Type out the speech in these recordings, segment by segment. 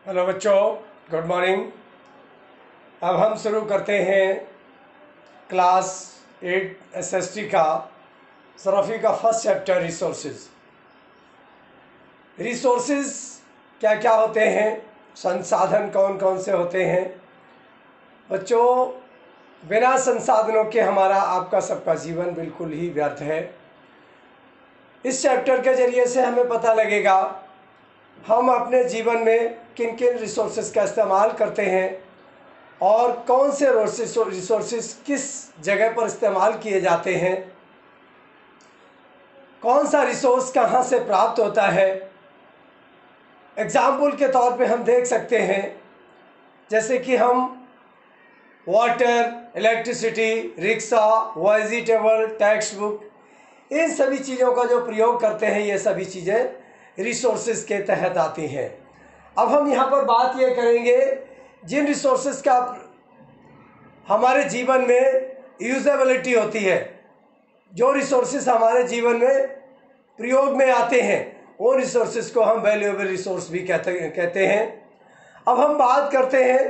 Hello बच्चों, good morning. अब हम शुरू करते हैं क्लास 8 एसएसटी का सरफी का फर्स्ट चैप्टर रिसोर्सेज। रिसोर्सेज क्या क्या होते हैं, संसाधन कौन कौन से होते हैं। बच्चों, बिना संसाधनों के हमारा आपका सबका जीवन बिल्कुल ही व्यर्थ है। इस चैप्टर के जरिए से हमें पता लगेगा हम अपने जीवन में किन किन रिसोर्सेज का इस्तेमाल करते हैं और कौन से रिसोर्सेज किस जगह पर इस्तेमाल किए जाते हैं, कौन सा रिसोर्स कहाँ से प्राप्त होता है। एग्जाम्पल के तौर पे हम देख सकते हैं, जैसे कि हम water, electricity, rickshaw, vegetable, text book, इन सभी चीज़ों का जो प्रयोग करते हैं, ये सभी चीज़ें रिसोर्सेज के तहत आती हैं। अब हम यहाँ पर बात ये करेंगे जिन रिसोर्सेज का हमारे जीवन में यूजेबिलिटी होती है, जो रिसोर्सेज हमारे जीवन में प्रयोग में आते हैं, वो रिसोर्सेज को हम वैल्यूएबल रिसोर्स भी कहते हैं। अब हम बात करते हैं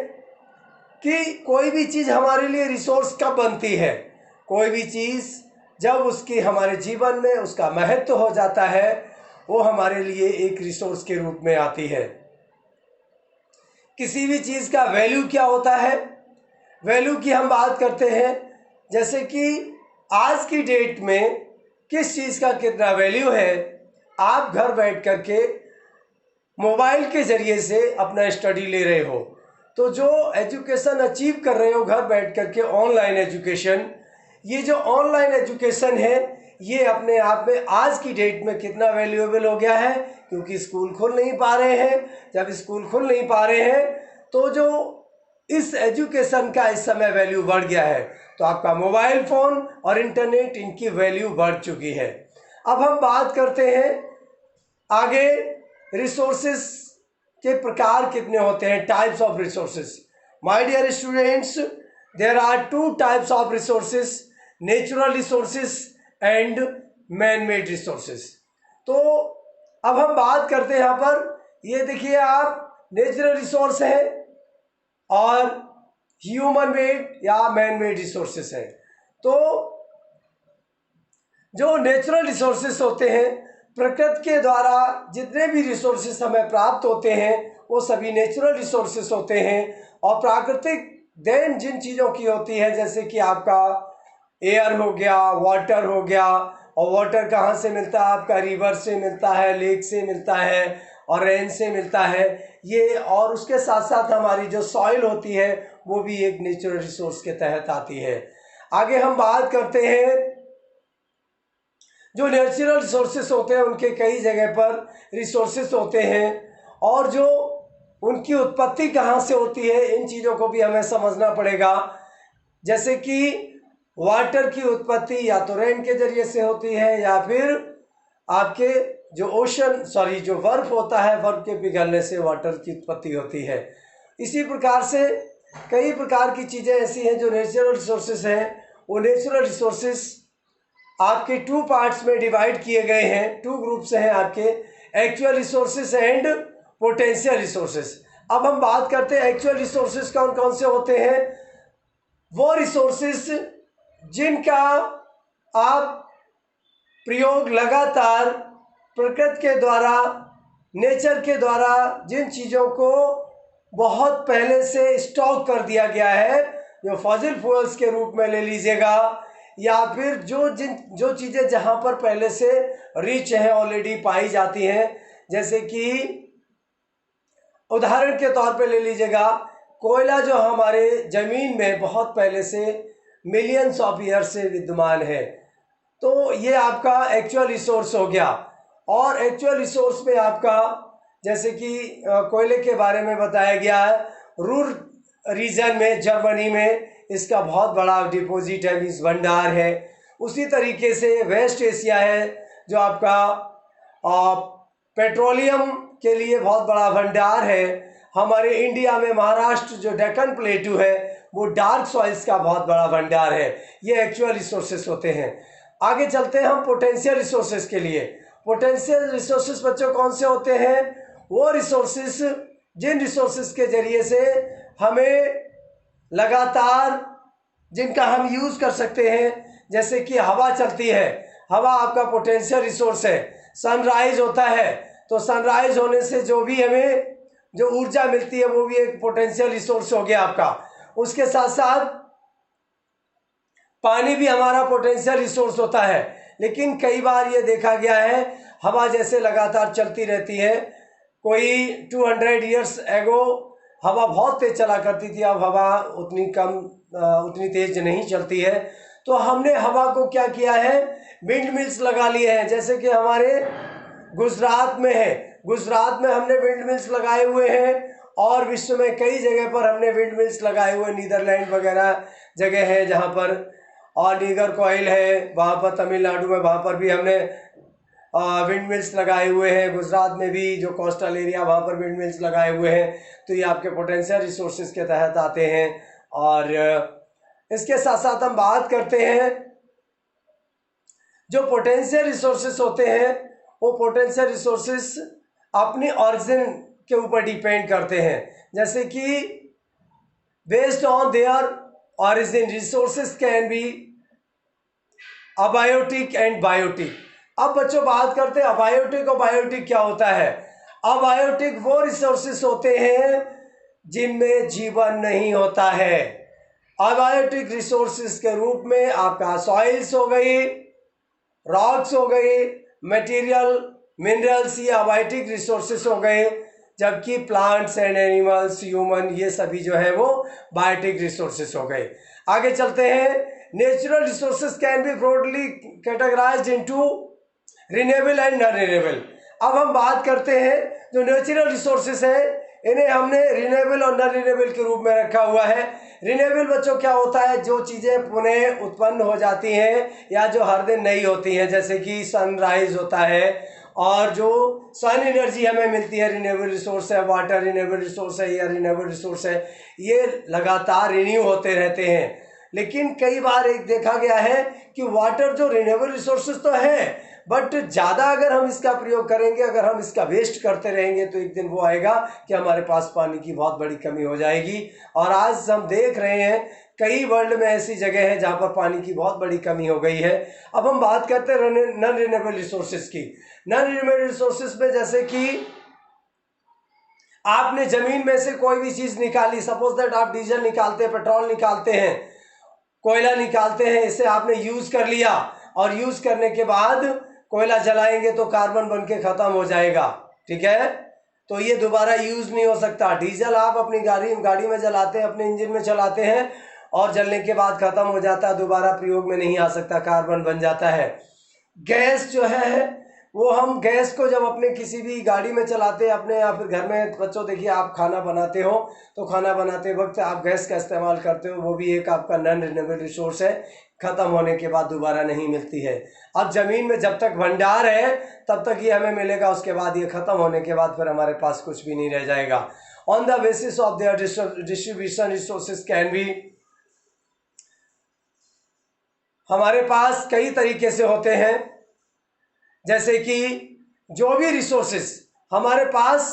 कि कोई भी चीज़ हमारे लिए रिसोर्स कब बनती है। कोई भी चीज़ जब उसकी हमारे जीवन में उसका महत्व हो जाता है, वो हमारे लिए एक रिसोर्स के रूप में आती है। किसी भी चीज़ का वैल्यू क्या होता है, वैल्यू की हम बात करते हैं, जैसे कि आज की डेट में किस चीज़ का कितना वैल्यू है। आप घर बैठ कर के मोबाइल के ज़रिए से अपना स्टडी ले रहे हो, तो जो एजुकेशन अचीव कर रहे हो घर बैठ कर के, ऑनलाइन एजुकेशन, ये जो ऑनलाइन एजुकेशन है, ये अपने आप में आज की डेट में कितना वैल्यूएबल हो गया है, क्योंकि स्कूल खुल नहीं पा रहे हैं। जब स्कूल खुल नहीं पा रहे हैं तो जो इस एजुकेशन का इस समय वैल्यू बढ़ गया है, तो आपका मोबाइल फ़ोन और इंटरनेट, इनकी वैल्यू बढ़ चुकी है। अब हम बात करते हैं आगे, रिसोर्सेज के प्रकार कितने होते हैं, types of resources. My dear students, there are two types of resources, natural resources and man made resources. तो अब हम बात करते हैं यहाँ पर, ये देखिए आप, नेचुरल रिसोर्स है और ह्यूमन मेड या मैन मेड रिसोर्सेस है। तो जो नेचुरल रिसोर्सेस होते हैं, प्रकृति के द्वारा जितने भी रिसोर्सेस हमें प्राप्त होते हैं, वो सभी नेचुरल रिसोर्सेस होते हैं। और प्राकृतिक देन जिन चीज़ों की होती है, जैसे कि आपका एयर हो गया, वाटर हो गया, और वाटर कहाँ से मिलता है, आपका रिवर से मिलता है, लेक से मिलता है और रेन से मिलता है ये। और उसके साथ साथ हमारी जो सॉइल होती है, वो भी एक नेचुरल रिसोर्स के तहत आती है। आगे हम बात करते हैं, जो नेचुरल रिसोर्सेस होते हैं उनके कई जगह पर रिसोर्सेस होते हैं, और जो उनकी उत्पत्ति कहाँ से होती है, इन चीज़ों को भी हमें समझना पड़ेगा। जैसे कि वाटर की उत्पत्ति या तो रेन के जरिए से होती है, या फिर आपके जो जो बर्फ होता है, बर्फ के पिघलने से वाटर की उत्पत्ति होती है। इसी प्रकार से कई प्रकार की चीज़ें ऐसी हैं जो नेचुरल रिसोर्सेज हैं। वो नेचुरल रिसोर्सेज आपके टू पार्ट्स में डिवाइड किए गए हैं, टू ग्रुप्स हैं आपके, actual resources and potential resources. अब हम बात करते हैं एक्चुअल रिसोर्सेज कौन कौन से होते हैं। वो रिसोर्सेज जिनका आप प्रयोग लगातार प्रकृति के द्वारा, नेचर के द्वारा, जिन चीज़ों को बहुत पहले से स्टॉक कर दिया गया है, जो फॉसिल फ्यूल्स के रूप में ले लीजिएगा, या फिर जो चीज़ें जहाँ पर पहले से रिच हैं, ऑलरेडी पाई जाती हैं, जैसे कि उदाहरण के तौर पे ले लीजिएगा कोयला, जो हमारे ज़मीन में बहुत पहले से मिलियंस ऑफ ईयर से विद्यमान है, तो ये आपका एक्चुअल रिसोर्स हो गया। और एक्चुअल रिसोर्स में आपका, जैसे कि कोयले के बारे में बताया गया है, रूर रीजन में, जर्मनी में इसका बहुत बड़ा डिपॉजिट है, मीन्स भंडार है। उसी तरीके से वेस्ट एशिया है, जो आपका पेट्रोलियम के लिए बहुत बड़ा भंडार है। हमारे इंडिया में महाराष्ट्र जो डेक्कन प्लेटू है, वो डार्क सॉइल्स का बहुत बड़ा भंडार है। ये एक्चुअल रिसोर्सेस होते हैं। आगे चलते हैं हम पोटेंशियल रिसोर्सेस के लिए। पोटेंशियल रिसोर्सेस बच्चों कौन से होते हैं, वो रिसोर्सेस जिन रिसोर्सेज के ज़रिए से हमें लगातार जिनका हम यूज़ कर सकते हैं, जैसे कि हवा चलती है, हवा आपका पोटेंशियल रिसोर्स है। सनराइज होता है तो सनराइज होने से जो भी हमें जो ऊर्जा मिलती है वो भी एक पोटेंशियल रिसोर्स हो गया आपका। उसके साथ साथ पानी भी हमारा पोटेंशियल रिसोर्स होता है। लेकिन कई बार ये देखा गया है हवा जैसे लगातार चलती रहती है, कोई 200 ईयर्स एगो हवा बहुत तेज चला करती थी, अब हवा उतनी तेज नहीं चलती है। तो हमने हवा को क्या किया है, विंड मिल्स लगा लिए हैं। जैसे कि हमारे गुजरात में है, गुजरात में हमने विंड मिल्स लगाए हुए हैं, और विश्व में कई जगह पर हमने विंड मिल्स लगाए हुए, नीदरलैंड वगैरह जगह है जहाँ पर, और नीगर कोयल है वहाँ पर तमिलनाडु में, वहाँ पर भी हमने विंड मिल्स लगाए हुए हैं। गुजरात में भी जो कोस्टल एरिया वहाँ पर विंड मिल्स लगाए हुए हैं। तो ये आपके पोटेंशियल रिसोर्सेज के तहत आते हैं। और इसके साथ साथ हम बात करते हैं जो पोटेंशियल रिसोर्सेज होते हैं, वो पोटेंशियल रिसोर्सेज अपनी ऑरिजिन के ऊपर डिपेंड करते हैं। जैसे कि based on their origin resources can be abiotic and biotic. अब बच्चों बात करते हैं अबायोटिक और बायोटिक क्या होता है। अबायोटिक वो रिसोर्सेज होते हैं जिनमें जीवन नहीं होता है। अबायोटिक रिसोर्सेज के रूप में आपका सॉइल्स हो गई, रॉक्स हो गई, मटेरियल मिनरल्स, ये अबायोटिक रिसोर्सेज हो गए। जबकि प्लांट्स एंड एनिमल्स, ह्यूमन, ये सभी जो है वो बायोटिक रिसोर्सेज हो गए। आगे चलते हैं। Natural resources can B broadly categorised into renewable and non renewable. अब हम बात करते हैं जो नेचुरल रिसोर्सेज है, इन्हें हमने रिन्यूएबल और नॉन रिन्यूएबल के रूप में रखा हुआ है। रिन्यूएबल बच्चों क्या होता है, जो चीज़ें पुनः उत्पन्न हो जाती हैं या जो हर दिन नई होती हैं, जैसे कि सनराइज होता है, और जो सन एनर्जी हमें मिलती है रिन्यूएबल रिसोर्स है, वाटर रिन्यूएबल रिसोर्स है, एयर रिन्यूएबल रिसोर्स है, ये लगातार रिन्यू होते रहते हैं। लेकिन कई बार एक देखा गया है कि वाटर जो रिन्यूएबल रिसोर्सेज तो है, बट ज़्यादा अगर हम इसका प्रयोग करेंगे, अगर हम इसका वेस्ट करते रहेंगे, तो एक दिन वो आएगा कि हमारे पास पानी की बहुत बड़ी कमी हो जाएगी। और आज हम देख रहे हैं कई वर्ल्ड में ऐसी जगह है जहाँ पर पानी की बहुत बड़ी कमी हो गई है। अब हम बात करते हैं नॉन रिन्यूएबल रिसोर्सेज की। नॉन रिन्यूएबल रिसोर्सेज में जैसे कि आपने जमीन में से कोई भी चीज़ निकाली, सपोज दैट आप डीजल निकालते हैं, पेट्रोल निकालते हैं, कोयला निकालते हैं, इसे आपने यूज़ कर लिया, और यूज़ करने के बाद कोयला जलाएंगे तो कार्बन बन के ख़त्म हो जाएगा, ठीक है। तो ये दोबारा यूज़ नहीं हो सकता। डीजल आप अपनी गाड़ी में जलाते हैं, अपने इंजन में चलाते हैं, और जलने के बाद ख़त्म हो जाता है, दोबारा प्रयोग में नहीं आ सकता, कार्बन बन जाता है। गैस जो है वो हम गैस को जब अपने किसी भी गाड़ी में चलाते हैं, अपने या फिर घर में, बच्चों देखिए आप खाना बनाते हो तो खाना बनाते वक्त आप गैस का इस्तेमाल करते हो, वो भी एक आपका नॉन रिन्यूएबल रिसोर्स है, ख़त्म होने के बाद दोबारा नहीं मिलती है। अब ज़मीन में जब तक भंडार है तब तक ये हमें मिलेगा, उसके बाद ये ख़त्म होने के बाद फिर हमारे पास कुछ भी नहीं रह जाएगा। On the basis of their distribution resources can B, हमारे पास कई तरीके से होते हैं। जैसे कि जो भी रिसोर्सेस हमारे पास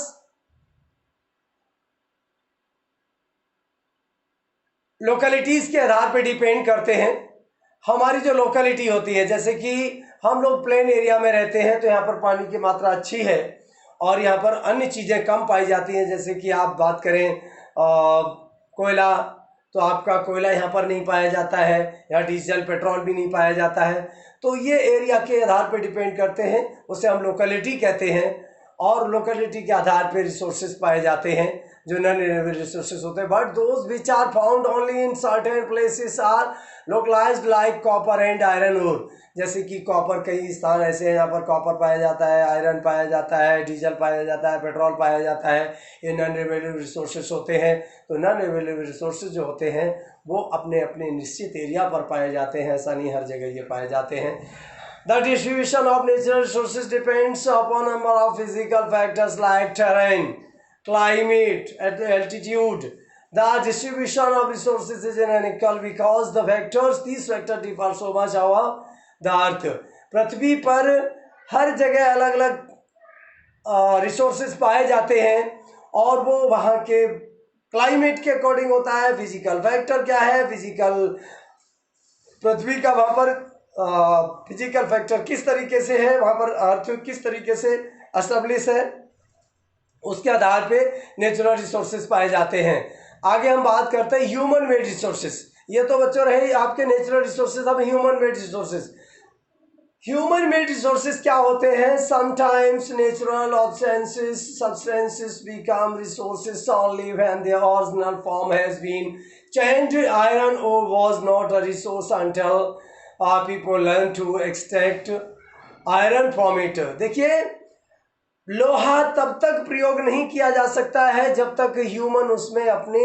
लोकेलिटीज़ के आधार पर डिपेंड करते हैं। हमारी जो लोकेलिटी होती है, जैसे कि हम लोग प्लेन एरिया में रहते हैं तो यहाँ पर पानी की मात्रा अच्छी है, और यहाँ पर अन्य चीज़ें कम पाई जाती हैं। जैसे कि आप बात करें कोयला, तो आपका कोयला यहाँ पर नहीं पाया जाता है, या डीजल पेट्रोल भी नहीं पाया जाता है। तो ये एरिया के आधार पर डिपेंड करते हैं, उसे हम लोकेलिटी कहते हैं। और लोकेलिटी के आधार पर रिसोर्सेज पाए जाते हैं जो नॉन रिन्यूएबल रिसोर्सेज होते हैं। But those which are found only in certain places are localised like copper and iron ore. जैसे कि कॉपर, कई स्थान ऐसे हैं यहाँ पर कॉपर पाया जाता है, आयरन पाया जाता है, डीजल पाया जाता है, पेट्रोल पाया जाता है, ये नॉन रिन्यूएबल रिसोर्सेज होते हैं। तो नॉन रिन्यूएबल रिसोर्सेज जो होते हैं वो अपने अपने निश्चित एरिया पर पाए जाते हैं, ऐसा नहीं हर जगह ये पाए जाते हैं। The distribution of natural resources depends upon a number of physical factors like terrain, climate, altitude. The distribution of resources is unequal because these factors differ so much over the earth. पृथ्वी पर हर जगह अलग अलग resources पाए जाते हैं, और वो वहाँ के क्लाइमेट के अकॉर्डिंग होता है। फिजिकल फैक्टर क्या है, फिजिकल पृथ्वी का वहाँ पर फिजिकल फैक्टर किस तरीके से है, वहाँ पर अर्थ किस तरीके से एस्टेब्लिश है, उसके आधार पे नेचुरल रिसोर्सेज पाए जाते हैं। आगे हम बात करते हैं ह्यूमन मेड रिसोर्सेज। ये तो बच्चों रहे आपके नेचुरल रिसोर्सेज। अब human made resources, human made resources क्या होते हैं? Sometimes natural substances become resources only when their original form has been changed. Iron ore was not a resource until people learned to extract iron from it. देखिए, लोहा तब तक प्रयोग नहीं किया जा सकता है जब तक ह्यूमन उसमें अपने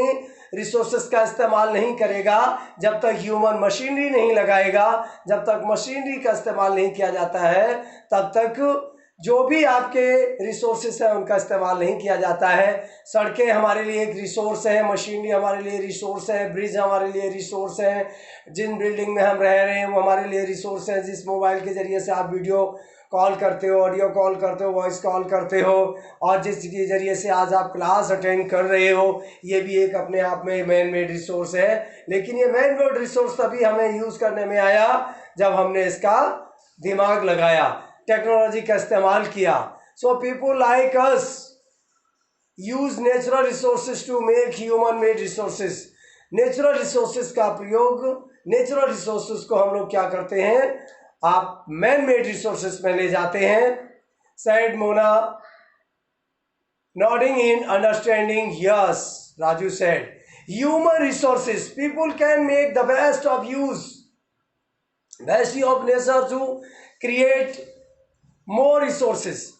रिसोर्सेस का इस्तेमाल नहीं करेगा, जब तक ह्यूमन मशीनरी नहीं लगाएगा। जब तक मशीनरी का इस्तेमाल नहीं किया जाता है तब तक जो भी आपके रिसोर्सेस हैं उनका इस्तेमाल नहीं किया जाता है। सड़कें हमारे लिए एक रिसोर्स है, मशीनरी हमारे लिए रिसोर्स है, ब्रिज हमारे लिए रिसोर्स है, जिन बिल्डिंग में हम रह रहे हैं वो हमारे लिए रिसोर्स है, जिस मोबाइल के ज़रिए से आप वीडियो कॉल करते हो, ऑडियो कॉल करते हो, वॉइस कॉल करते हो, और जिसके ज़रिए से आज आप क्लास अटेंड कर रहे हो, ये भी एक अपने आप में मैन मेड रिसोर्स है। लेकिन ये मैन मेड रिसोर्स तभी हमें यूज़ करने में आया जब हमने इसका दिमाग लगाया, टेक्नोलॉजी का इस्तेमाल किया। So people like us use natural resources to make human made resources. Natural resources का प्रयोग, नेचुरल रिसोर्सेज को हम लोग क्या करते हैं, आप मैन मेड रिसोर्सेज में ले जाते हैं। Said Mona nodding in understanding, yes Raju said human resources people can make the best of use best of nature to create more resources.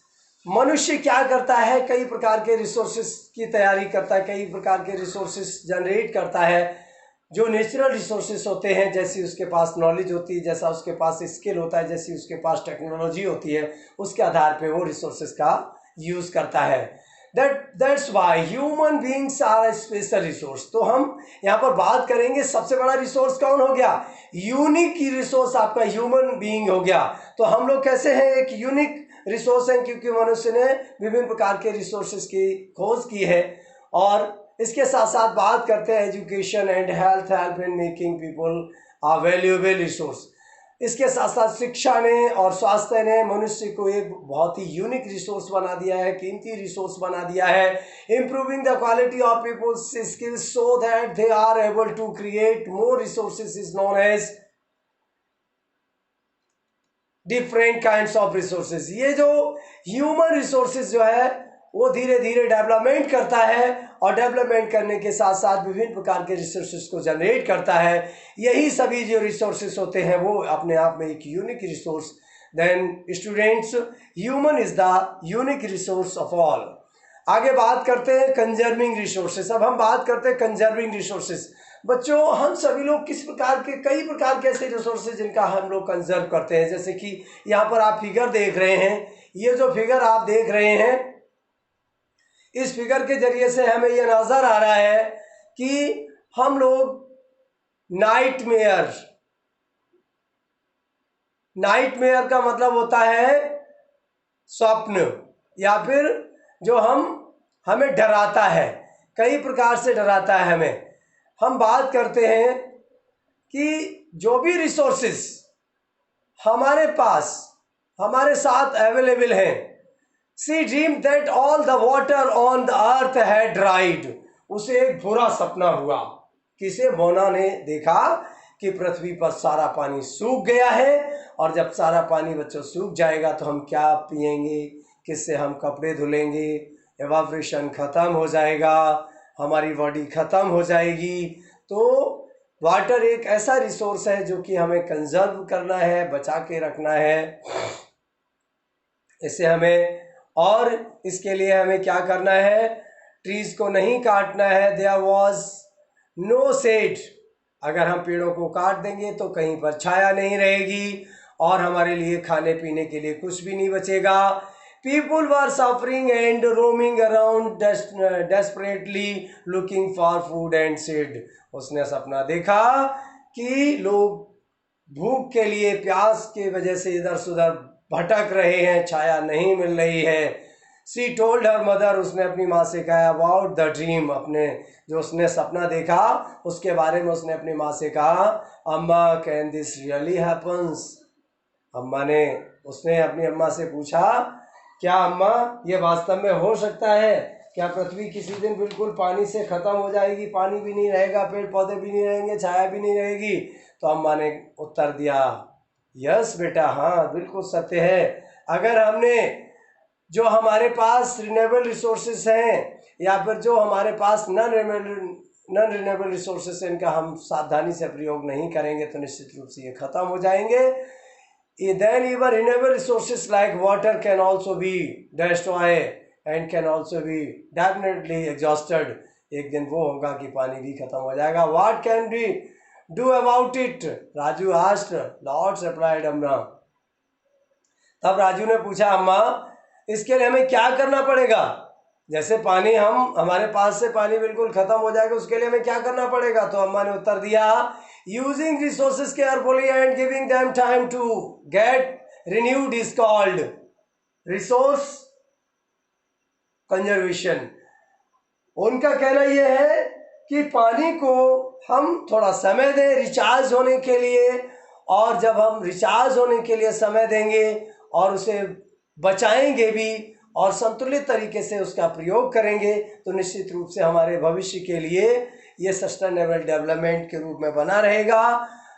मनुष्य क्या करता है, कई प्रकार के रिसोर्सेज की तैयारी करता है, कई प्रकार के रिसोर्सेज जनरेट करता है। जो नेचुरल रिसोर्सेज होते हैं, जैसी उसके पास नॉलेज होती है, जैसा उसके पास स्किल होता है, जैसी उसके पास टेक्नोलॉजी होती है, उसके आधार पे वो रिसोर्सेज का यूज़ करता है। That's why human beings are special resource. तो हम यहाँ पर बात करेंगे सबसे बड़ा रिसोर्स कौन हो गया, यूनिक रिसोर्स आपका ह्यूमन बीइंग हो गया। तो हम लोग कैसे हैं, एक यूनिक रिसोर्स हैं, क्योंकि मनुष्य ने विभिन्न प्रकार के रिसोर्सेज की खोज की है। और इसके साथ साथ बात करते हैं education and help in making people a valuable resource. इसके साथ साथ शिक्षा ने और स्वास्थ्य ने मनुष्य को एक बहुत ही यूनिक रिसोर्स बना दिया है, कीमती रिसोर्स बना दिया है। Improving the quality of people's skills so that they are able to create more resources is known as different kinds of resources. ये जो ह्यूमन रिसोर्सेज जो है वो धीरे धीरे डेवलपमेंट करता है, और डेवलपमेंट करने के साथ साथ विभिन्न प्रकार के रिसोर्सेज को जनरेट करता है। यही सभी जो रिसोर्सेज होते हैं वो अपने आप में एक unique resource. Then students, human is the unique resource of all. आगे बात करते हैं कंजर्विंग रिसोर्सेज। अब हम बात करते हैं कंजर्विंग रिसोर्सेज। बच्चों, हम सभी लोग किस प्रकार के, कई प्रकार के ऐसे रिसोर्सेज जिनका हम लोग कंजर्व करते हैं। जैसे कि यहाँ पर आप फिगर देख रहे हैं, ये जो फिगर आप देख रहे हैं, इस फिगर के जरिए से हमें यह नजर आ रहा है कि हम लोग नाइटमेयर का मतलब होता है स्वप्न, या फिर जो हमें डराता है, कई प्रकार से डराता है हमें। हम बात करते हैं कि जो भी रिसोर्सेस हमारे पास, हमारे साथ अवेलेबल हैं, She dreamed that all the water on the earth had dried. उसे एक बुरा सपना हुआ। किसे? मोना ने देखा कि पृथ्वी पर सारा पानी सूख गया है, और जब सारा पानी बच्चों सूख जाएगा तो हम क्या पिएंगे, किससे हम कपड़े धुलेंगे, एवापोरेशन ख़त्म हो जाएगा, हमारी बॉडी ख़त्म हो जाएगी। तो वाटर एक ऐसा रिसोर्स है जो कि हमें कंजर्व करना है, बचा के रखना है। इसे हमें, और इसके लिए हमें क्या करना है, ट्रीज को नहीं काटना है। There was no shade. अगर हम पेड़ों को काट देंगे तो कहीं पर छाया नहीं रहेगी, और हमारे लिए खाने पीने के लिए कुछ भी नहीं बचेगा। People were suffering and roaming around desperately looking for food and shade. उसने सपना देखा कि लोग भूख के लिए, प्यास के वजह से इधर से उधर भटक रहे हैं, छाया नहीं मिल रही है, शी टोल्ड हर मदर, उसने अपनी माँ से कहा अबाउट द ड्रीम, अपने जो उसने सपना देखा उसके बारे में उसने अपनी माँ से कहा अम्मा कैन दिस रियली हैपन्स। उसने अपनी अम्मा से पूछा क्या अम्मा ये वास्तव में हो सकता है, क्या पृथ्वी किसी दिन बिल्कुल पानी से ख़त्म हो जाएगी, पानी भी नहीं रहेगा, पेड़ पौधे भी नहीं रहेंगे, छाया भी नहीं रहेगी। तो अम्मा ने उत्तर दिया यस बेटा, हाँ बिल्कुल सत्य है। अगर हमने जो हमारे पास रिन्यूएबल रिसोर्सेस हैं या फिर जो हमारे पास नॉन रिन्यूएबल रिसोर्सेस हैं, इनका हम सावधानी से प्रयोग नहीं करेंगे तो निश्चित रूप से ये ख़त्म हो जाएंगे। Then even renewable resources like water can also be destroyed and can also be definitely exhausted. एक दिन वो होगा कि पानी भी खत्म हो जाएगा। What can we do about it? Raju asked. Lord replied अम्मा। तब राजू ने पूछा अम्मा इसके लिए हमें क्या करना पड़ेगा? जैसे पानी हमारे पास से पानी बिल्कुल खत्म हो जाएगा, उसके लिए हमें क्या करना पड़ेगा? तो अम्मा ने उत्तर दिया using resources carefully and giving them time to get renewed is called resource conservation. उनका कहना यह है कि पानी को हम थोड़ा समय दें रिचार्ज होने के लिए, और जब हम रिचार्ज होने के लिए समय देंगे और उसे बचाएंगे भी और संतुलित तरीके से उसका प्रयोग करेंगे तो निश्चित रूप से हमारे भविष्य के लिए ये सस्टेनेबल डेवलपमेंट के रूप में बना रहेगा।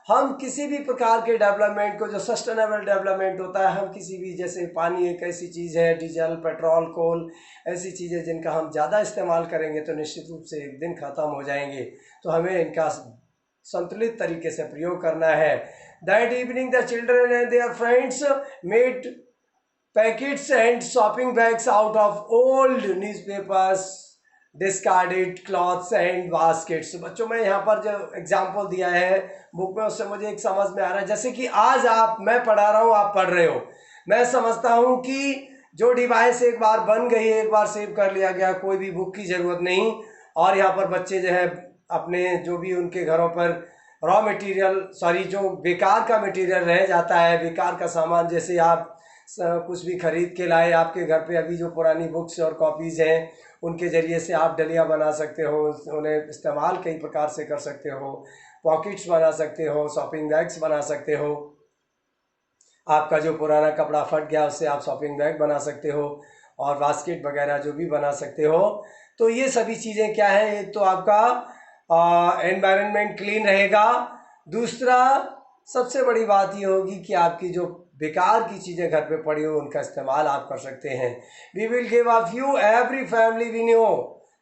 हम किसी भी प्रकार के डेवलपमेंट को, जो सस्टेनेबल डेवलपमेंट होता है, हम किसी भी, जैसे पानी एक ऐसी चीज़ है, डीजल पेट्रोल कोल ऐसी चीज़ें जिनका हम ज़्यादा इस्तेमाल करेंगे तो निश्चित रूप से एक दिन ख़त्म हो जाएंगे, तो हमें इनका संतुलित तरीके से प्रयोग करना है। That evening the children and their friends made packets and shopping bags out of old newspapers discarded clothes and baskets. बच्चों में यहाँ पर जो एग्जाम्पल दिया है बुक में, उससे मुझे एक समझ में आ रहा है, जैसे कि आज मैं पढ़ा रहा हूँ, आप पढ़ रहे हो, मैं समझता हूँ कि जो डिवाइस एक बार बन गई है, एक बार सेव कर लिया गया, कोई भी बुक की ज़रूरत नहीं। और यहाँ पर बच्चे जो है अपने जो भी उनके घरों पर रॉ मटेरियल, जो बेकार का मटेरियल रह जाता है, बेकार का सामान, जैसे आप कुछ भी खरीद के लाए, आपके घर पे अभी जो पुरानी बुक्स और कॉपीज़ हैं उनके ज़रिए से आप डलियाँ बना सकते हो, उन्हें इस्तेमाल कई प्रकार से कर सकते हो, पॉकेट्स बना सकते हो, शॉपिंग बैग्स बना सकते हो, आपका जो पुराना कपड़ा फट गया उससे आप शॉपिंग बैग बना सकते हो, और बास्केट वगैरह जो भी बना सकते हो। तो ये सभी चीज़ें क्या है, एक तो आपका एनवायरनमेंट क्लीन रहेगा, दूसरा सबसे बड़ी बात ये होगी कि आपकी जो बेकार की चीज़ें घर पे पड़ी हो उनका इस्तेमाल आप कर सकते हैं। We will give a few every family we know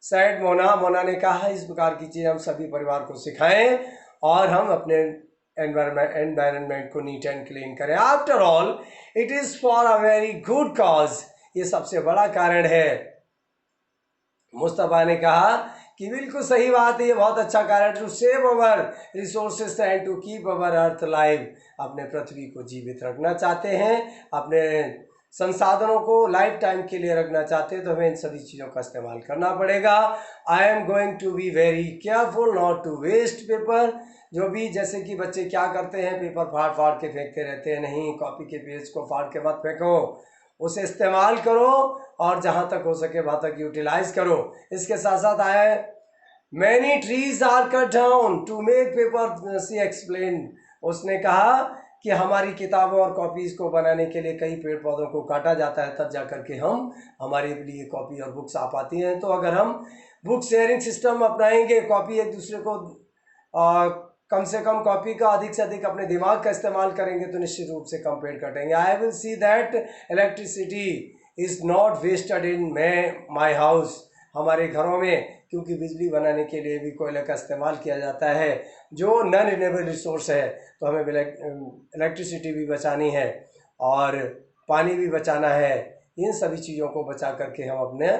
said Mona ने कहा इस प्रकार की चीज़ें हम सभी परिवार को सिखाएं और हम अपने एनवायरनमेंट को नीट एंड क्लीन करें। After all it is for a very good cause, ये सबसे बड़ा कारण है। मुस्तफ़ा ने कहा कि बिल्कुल सही बात है, ये बहुत अच्छा कारण, to save our resources and to keep our earth live. अपने पृथ्वी को जीवित रखना चाहते हैं, अपने संसाधनों को लाइफ टाइम के लिए रखना चाहते हैं तो हमें इन सभी चीज़ों का इस्तेमाल करना पड़ेगा। I am going to be very careful not to waste paper. जो भी, जैसे कि बच्चे क्या करते हैं, पेपर फाड़ फाड़ के फेंकते रहते हैं, नहीं, कॉपी के पेज को फाड़ के मत फेंको, उसे इस्तेमाल करो और जहाँ तक हो सके वहाँ तक यूटिलाइज करो। इसके साथ साथ आए many trees are cut down to make paper, she explain. उसने कहा कि हमारी किताबों और कॉपीज़ को बनाने के लिए कई पेड़ पौधों को काटा जाता है, तब जा कर के हमारे लिए कॉपी और बुक्स आ पाती हैं। तो अगर हम बुक शेयरिंग सिस्टम अपनाएंगे, कॉपी एक दूसरे को कम से कम कॉपी का अधिक से अधिक अपने दिमाग का इस्तेमाल करेंगे तो निश्चित रूप से कम पेड़ कटेंगे। I will see that electricity is not wasted in my house. हमारे घरों में क्योंकि बिजली बनाने के लिए भी कोयले का इस्तेमाल किया जाता है जो नॉन रिन्यूएबल रिसोर्स है, तो हमें इलेक्ट्रिसिटी भी बचानी है और पानी भी बचाना है। इन सभी चीज़ों को बचा करके हम अपने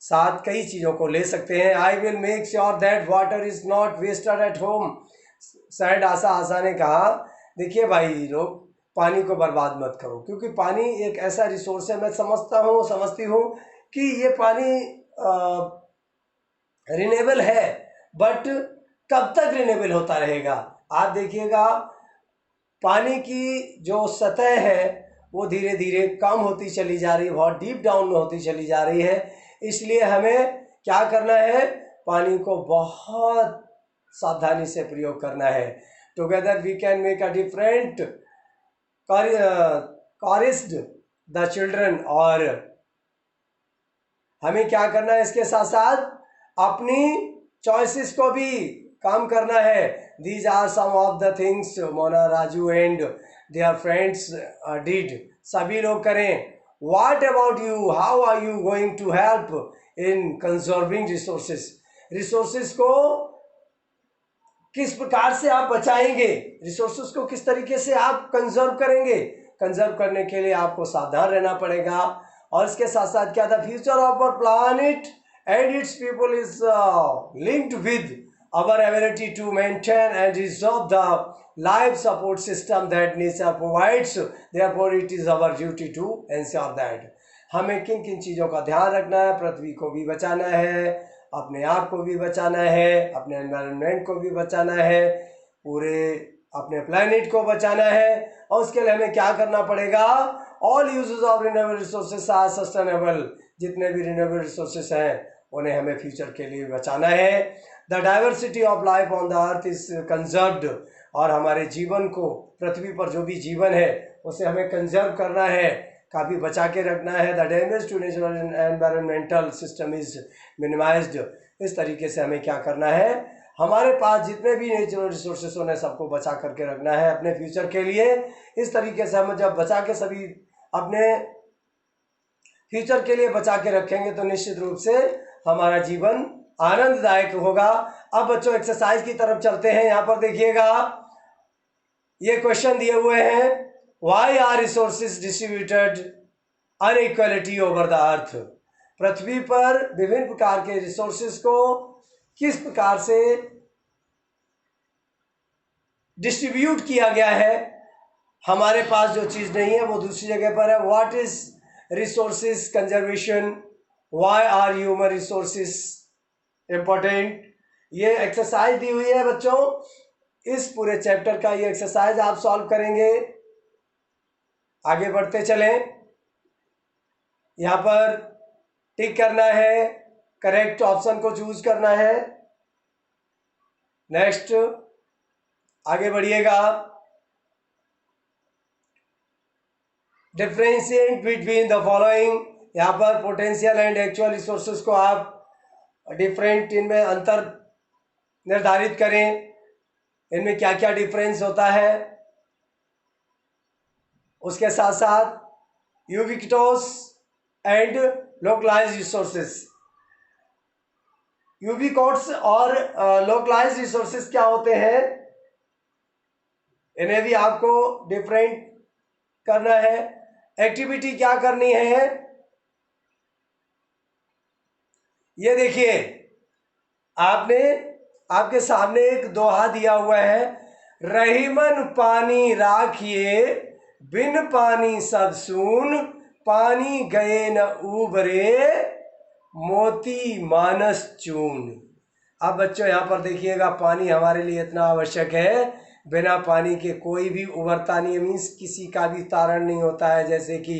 साथ कई चीज़ों को ले सकते हैं। I will make sure that water is not wasted at home, said Asha ने कहा देखिए भाई लोग, पानी को बर्बाद मत करो, क्योंकि पानी एक ऐसा रिसोर्स है, मैं समझती हूँ कि ये पानी रिन्यूएबल है, बट कब तक रिन्यूएबल होता रहेगा? आप देखिएगा पानी की जो सतह है वो धीरे धीरे कम होती चली जा रही है, बहुत डीप डाउन में होती चली जा रही है। इसलिए हमें क्या करना है, पानी को बहुत सावधानी से प्रयोग करना है। Together we can make a different across the children. और हमें क्या करना है, इसके साथ साथ अपनी चॉइसेस को भी काम करना है। These are some of the things Mona, Raju and their friends did. सभी लोग करें। What about you, how are you going to help in conserving resources? Resources को किस प्रकार से आप बचाएंगे, रिसोर्सेस को किस तरीके से आप कंजर्व करेंगे? कंजर्व करने के लिए आपको सावधान रहना पड़ेगा। और इसके साथ साथ क्या, the future of our planet and its people is linked with our ability to maintain and reserve the life support system that nature provides. Therefore it is our duty to ensure that. हमें किन किन चीज़ों का ध्यान रखना है, पृथ्वी को भी बचाना है, अपने आप को भी बचाना है, अपने एनवायरनमेंट को भी बचाना है, पूरे अपने प्लैनेट को बचाना है। और उसके लिए हमें क्या करना पड़ेगा, all uses of renewable resources are sustainable. जितने भी रिन्यूएबल रिसोर्सेस हैं उन्हें हमें फ्यूचर के लिए बचाना है। The diversity of life on the earth is conserved. और हमारे जीवन को, पृथ्वी पर जो भी जीवन है उसे हमें कंजर्व करना है, काफ़ी बचा के रखना है। The damage to natural environmental system is minimised. इस तरीके से हमें क्या करना है, हमारे पास जितने भी नेचुरल रिसोर्सेस उन्हें सबको बचा करके रखना है अपने फ्यूचर के लिए। इस तरीके से हम जब बचा के सभी अपने फ्यूचर के लिए बचा के रखेंगे तो निश्चित रूप से हमारा जीवन आनंददायक होगा। अब बच्चों एक्सरसाइज की तरफ चलते हैं। यहाँ पर देखिएगा, ये क्वेश्चन दिए हुए हैं, why are resources distributed inequality over the earth? पृथ्वी पर विभिन्न प्रकार के रिसोर्सेज को किस प्रकार से डिस्ट्रीब्यूट किया गया है। हमारे पास जो चीज़ नहीं है वो दूसरी जगह पर है। What is resources conservation, why are human resources important? ये एक्सरसाइज दी हुई है बच्चों, इस पूरे चैप्टर का ये एक्सरसाइज आप सॉल्व करेंगे। आगे बढ़ते चलें। यहाँ पर टिक करना है, करेक्ट ऑप्शन को चूज करना है। नेक्स्ट, आगे बढ़िएगा। Differentiate between the following. यहाँ पर पोटेंशियल एंड एक्चुअल रिसोर्सेज को आप डिफरेंट, इनमें अंतर निर्धारित करें, इनमें क्या क्या डिफरेंस होता है। उसके साथ साथ ubiquitous and localised resources. Ubiquitous और लोकलाइज्ड रिसोर्सेज क्या होते हैं, इन्हें भी आपको डिफरेंट करना है। एक्टिविटी क्या करनी है, ये देखिए, आपने आपके सामने एक दोहा दिया हुआ है, रहीमन पानी राखिए बिन पानी सब सून, पानी गए न उबरे मोती मानस चून। अब बच्चों यहाँ पर देखिएगा, पानी हमारे लिए इतना आवश्यक है, बिना पानी के कोई भी उभरता नहीं, मीन्स किसी का भी तारण नहीं होता है। जैसे कि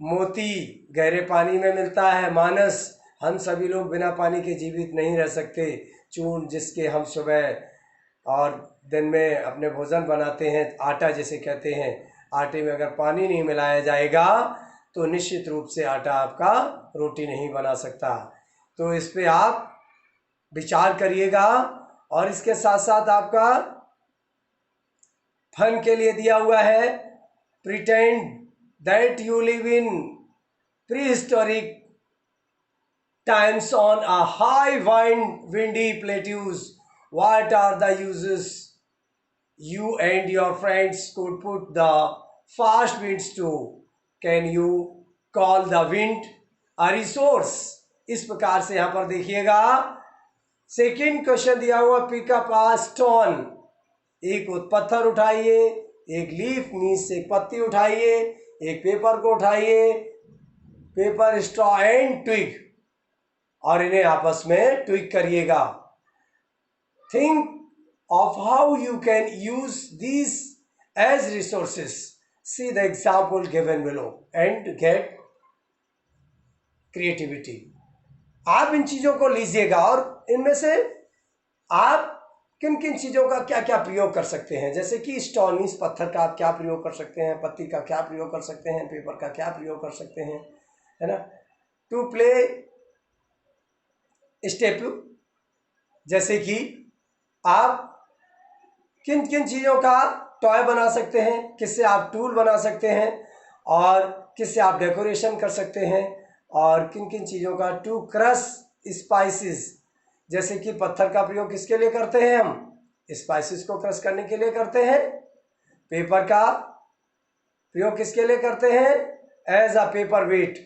मोती गहरे पानी में मिलता है, मानस, हम सभी लोग बिना पानी के जीवित नहीं रह सकते। चून, जिसके हम सुबह और दिन में अपने भोजन बनाते हैं, आटा जिसे कहते हैं, आटे में अगर पानी नहीं मिलाया जाएगा तो निश्चित रूप से आटा आपका रोटी नहीं बना सकता। तो इस पे आप विचार करिएगा। और इसके साथ साथ आपका फन के लिए दिया हुआ है, pretend that you live in prehistoric times on a high windy plateaus. What are the uses you and your friends could put the fast winds to? Can you call the wind a resource? इस प्रकार से यहाँ पर देखिएगा। Second question दिया हुआ, pick up a stone. एक पत्थर उठाइए, एक लीफ मीन्स एक पत्ती उठाइए, एक पेपर को उठाइए, पेपर, स्ट्रॉ एंड ट्विग, और इन्हें आपस में ट्विक करिएगा। Think of how you can use these as resources. see the example given below and get creativity। आप इन चीज़ों को लीजिएगा और इनमें से आप किन किन चीज़ों का क्या क्या प्रयोग कर सकते हैं, जैसे कि स्टोन मीन्स पत्थर का आप क्या प्रयोग कर सकते हैं, पत्ती का क्या प्रयोग कर सकते हैं, पेपर का क्या प्रयोग कर सकते हैं, है ना। टू प्ले स्टेप, जैसे कि आप किन किन चीज़ों का टॉय बना सकते हैं, किससे आप टूल बना सकते हैं और किससे आप डेकोरेशन कर सकते हैं, और किन किन चीज़ों का टू क्रश स्पाइसेस, जैसे कि पत्थर का प्रयोग किसके लिए करते हैं, हम स्पाइसेस को क्रश करने के लिए करते हैं। पेपर का प्रयोग किसके लिए करते हैं, एज अ पेपर वेट,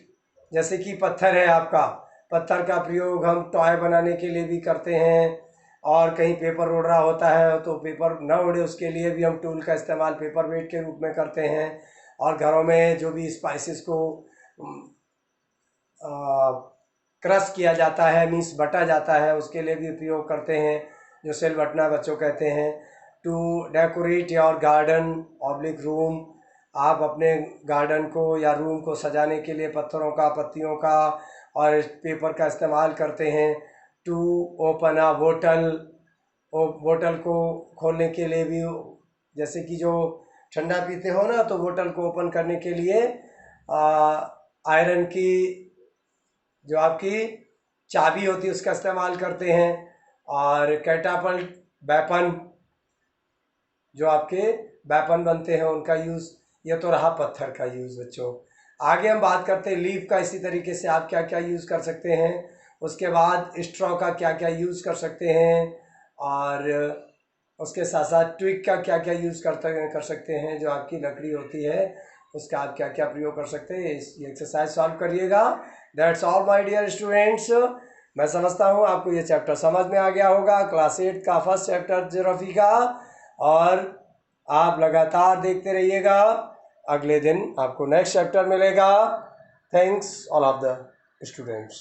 जैसे कि पत्थर है आपका, पत्थर का प्रयोग हम टॉय बनाने के लिए भी करते हैं, और कहीं पेपर उड़ रहा होता है तो पेपर न उड़े उसके लिए भी हम टूल का इस्तेमाल पेपर वेट के रूप में करते हैं। और घरों में जो भी स्पाइसेस को क्रश किया जाता है, मीन्स बटा जाता है, उसके लिए भी प्रयोग करते हैं, जो सिल बटना बच्चों कहते हैं। To decorate your garden oblique room, आप अपने गार्डन को या रूम को सजाने के लिए पत्थरों का, पत्तियों का और पेपर का इस्तेमाल करते हैं। टू ओपन अ बोतल, बोतल को खोलने के लिए भी, जैसे कि जो ठंडा पीते हो ना, तो बोतल को ओपन करने के लिए आयरन की जो आपकी चाबी होती है उसका इस्तेमाल करते हैं। और कैटापल्ट वेपन, जो आपके वेपन बनते हैं उनका यूज़, ये तो रहा पत्थर का यूज़ बच्चों। आगे हम बात करते हैं लीफ का, इसी तरीके से आप क्या क्या यूज़ कर सकते हैं। उसके बाद स्ट्रॉ का क्या क्या यूज़ कर सकते हैं, और उसके साथ साथ ट्विग का क्या क्या यूज़ कर सकते हैं, जो आपकी लकड़ी होती है उसका आप क्या क्या प्रयोग कर सकते हैं। इस एक्सरसाइज सॉल्व करिएगा। That's all my dear students. मैं समझता हूँ आपको ये चैप्टर समझ में आ गया होगा, क्लास 8 का फर्स्ट चैप्टर ज्योग्राफी का, और आप लगातार देखते रहिएगा। अगले दिन आपको नेक्स्ट चैप्टर मिलेगा। Thanks all of the students.